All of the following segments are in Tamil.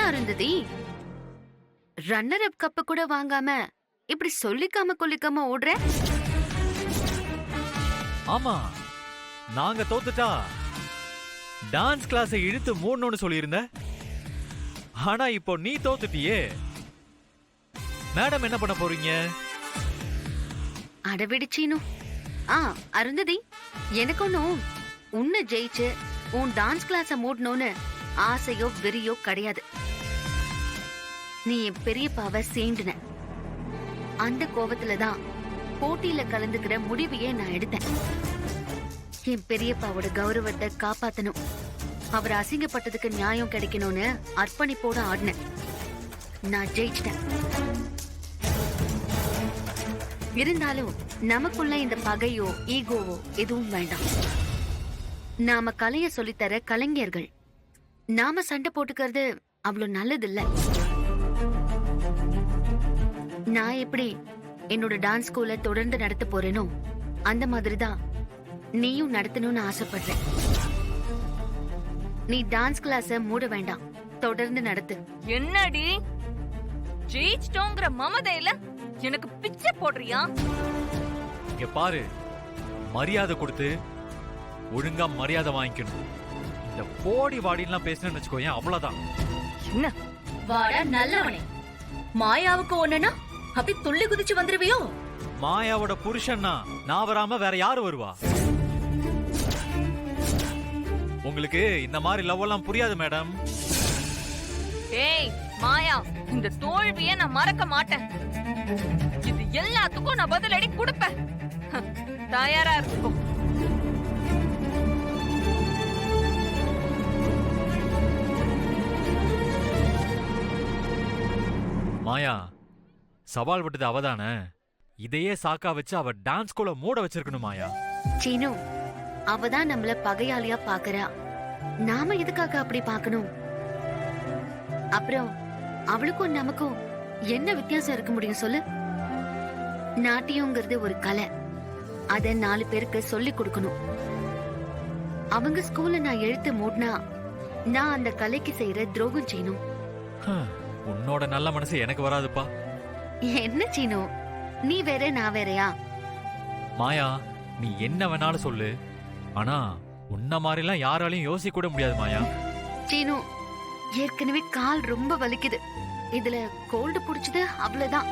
அருந்ததி, ரன்னர் அப் கப்பு கூட வாங்காம இப்படி சொல்லிக்காம கொல்லிக்காம ஓடுற? ஆமா, நாங்க தோத்துட்டா டான்ஸ் கிளாஸை இழுத்து மூடணும்னு சொல்லியிருந்த. ஆனா இப்போ நீ தோத்துட்டியே, மேடம் என்ன பண்ண போறீங்க? அடவிடுச்சீனு. அருந்ததி, எனக்கு ஒன்னும் உன்னை ஜெயிச்சு உன் டான்ஸ் கிளாஸ மூடணும்னு ஆசையோ வெறியோ கிடையாது. நீ என் பெரியப்பாவை சீண்டுன. அந்த கோபத்துலதான் போட்டியில கலந்துக்கிற முடிவையே நான் எடுத்தேன். என் பெரியப்பாவோட கௌரவத்தை காப்பாத்தணும், அவர் அசிங்கப்பட்டதுக்கு நியாயம் கிடைக்கணும்னு அர்ப்பணிப்போட ஆடினேன். நான் ஜெயிச்சிட்டேன். இருந்தாலும் நமக்குள்ள இந்த பகையோ ஈகோவோ எதுவும் வேண்டாம். நாம கலைய சொல்லித்தர கலைஞர்கள். நாம சண்டை போட்டுக்கிறது அவ்வளவு நல்லது இல்ல. நான் எப்படி என்னோட டான்ஸ் ஸ்கூல தொடர்ந்து நடத்த போறேனோ அந்த மாதிரிதான் நீயும் நடத்தணும்னு ஆசைப்படுறேன். நீ டான்ஸ் கிளாஸ மூட வேண்டாம், தொடர்ந்து நடத்து. என்னடி ஜெயிச்சிட்டோங்கிற மமதையில எனக்கு பிச்சை போடுறியா? இங்க பாரு, மரியாதை கொடுத்து ஒழுங்கா மரியாதை வாங்கிக்கணும். இந்த போடி வாடிலாம் பேசணும்னு வச்சுக்கோயேன், அவ்வளவுதான். என்ன வாடா நல்லவனே, மாயாவுக்கு ஒண்ணுனா அப்படி துள்ளி குதிச்சு வந்துருவியோ? மாயாவோட புருஷன்னா நான் வராம வேற யாரு வருவா? உங்களுக்கு இந்த மாதிரி லவ் எல்லாம் புரியாது மேடம். ஏய் மாயா, இந்த தோல்வியை நான் மறக்க மாட்டேன். இது எல்லாத்துக்கும் நான் பதிலடி கொடுப்பேன். தயாரா இருக்கும். மாயா, சவால் விட்டது அவதானே. இதையே சாக்கா வச்சு அவ டான்ஸ் ஸ்கூல மூட வச்சிருக்கணும். மாயா, சீனு, அவதான் நம்மள பகையாளியா பாக்குறா. நாம எதுக்காக அப்படி பாக்கணும்? அப்புறம் அவளுக்கும் நமக்கும் என்ன வித்தியாசம் இருக்க முடியும் சொல்லு? நாட்டியங்கிறது ஒரு கலை, அத 4 பேருக்கு சொல்லி கொடுக்கணும். அவங்க ஸ்கூல்ல நான் எழுத்து மூடினா நான் அந்த கலைக்கு செய்யற துரோகம் செய்யணும். உன்னோட நல்ல மனசு எனக்கு வராதுப்பா. என்ன சீனு, நீ வேற நான் வேறயா? மாயா, நீ என்ன வேணாலும் சொல்லு, ஆனா உன்ன மாதிரிலாம் யாராலையும் யோசிக்க கூட முடியாது. மாயா, சீனு, ஏற்கனவே கால் ரொம்ப வலிக்குது, இதுல கோல்டு புடிச்சது அவ்வளவுதான்.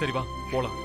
சரி வா போலாம்.